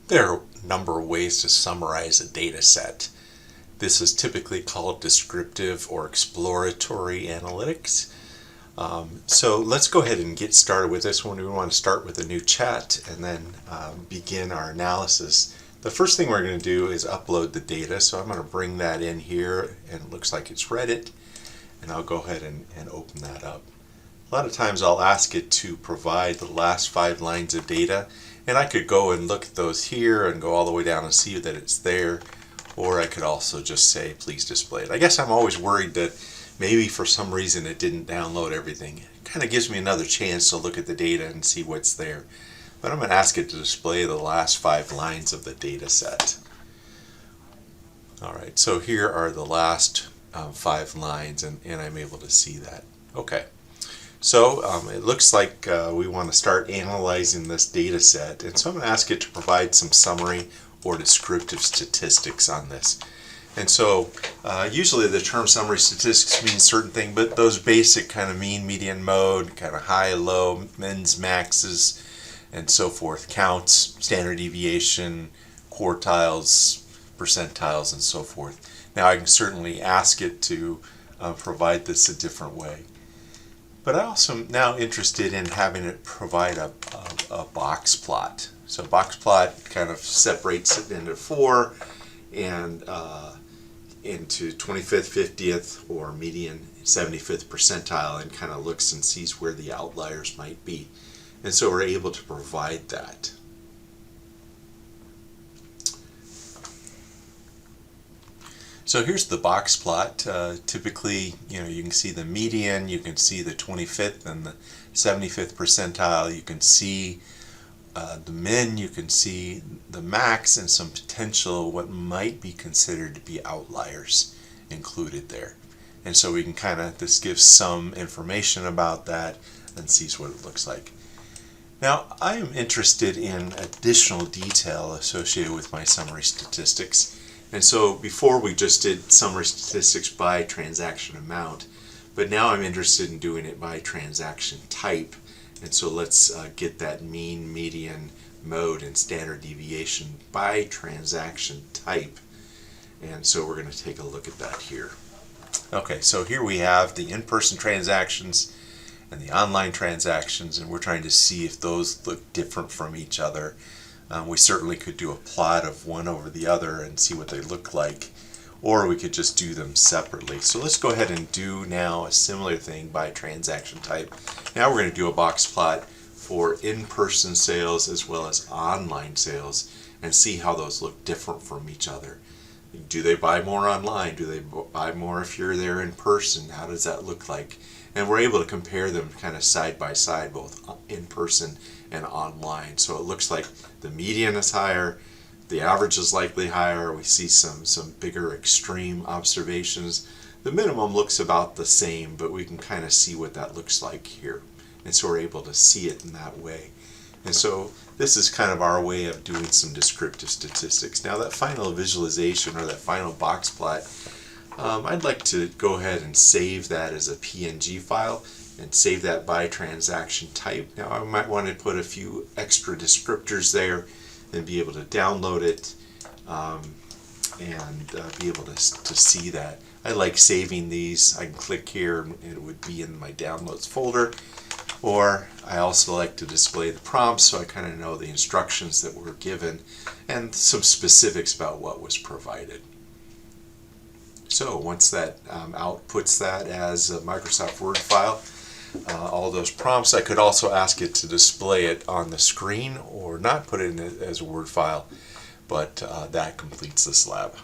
There are a number of ways to summarize a data set. This is typically called descriptive or exploratory analytics. So let's go ahead and get started with this one. We want to start with a new chat and then begin our analysis. The first thing we're going to do is upload the data. So I'm going to bring that in here, and it looks like it's read it. And I'll go ahead and open that up. A lot of times I'll ask it to provide the last 5 lines of data, and I could go and look at those here and go all the way down and see that it's there, or I could also just say please display it. I guess I'm always worried that maybe for some reason it didn't download everything. It kind of gives me another chance to look at the data and see what's there. But I'm going to ask it to display the last 5 lines of the data set. Alright, so here are the last 5 lines, and I'm able to see that. Okay. So it looks like we want to start analyzing this data set, and so I'm going to ask it to provide some summary or descriptive statistics on this. And so usually the term summary statistics means certain thing, but those basic kind of mean, median, mode, kind of high, low, mins, maxes, and so forth, counts, standard deviation, quartiles, percentiles, and so forth. Now I can certainly ask it to provide this a different way. But I also am now interested in having it provide a box plot. So box plot kind of separates it into 4 and into 25th, 50th, or median 75th percentile, and kind of looks and sees where the outliers might be. And so we're able to provide that. So here's the box plot. Typically, you can see the median, you can see the 25th and the 75th percentile, you can see the min, you can see the max, and some potential what might be considered to be outliers included there. And so we can this gives some information about that and sees what it looks like. Now, I am interested in additional detail associated with my summary statistics. And so before we just did summary statistics by transaction amount, but now I'm interested in doing it by transaction type. And so let's get that mean, median, mode, and standard deviation by transaction type. And so we're going to take a look at that here. Okay, so here we have the in-person transactions and the online transactions, and we're trying to see if those look different from each other. We certainly could do a plot of one over the other and see what they look like, or we could just do them separately. So let's go ahead and do now a similar thing by transaction type. Now we're going to do a box plot for in-person sales as well as online sales and see how those look different from each other. Do they buy more online? Do they buy more if you're there in person? How does that look like? And we're able to compare them kind of side by side, both in person and online. So it looks like the median is higher, the average is likely higher. We see some bigger extreme observations. The minimum looks about the same, but we can kind of see what that looks like here. And so we're able to see it in that way. And so this is kind of our way of doing some descriptive statistics. Now that final visualization or that final box plot, I'd like to go ahead and save that as a PNG file and save that by transaction type. Now I might want to put a few extra descriptors there and be able to download it and be able to see that. I like saving these. I can click here and it would be in my downloads folder. Or I also like to display the prompts so I kind of know the instructions that were given and some specifics about what was provided. So once that outputs that as a Microsoft Word file, all those prompts, I could also ask it to display it on the screen or not put it in as a Word file, but that completes this lab.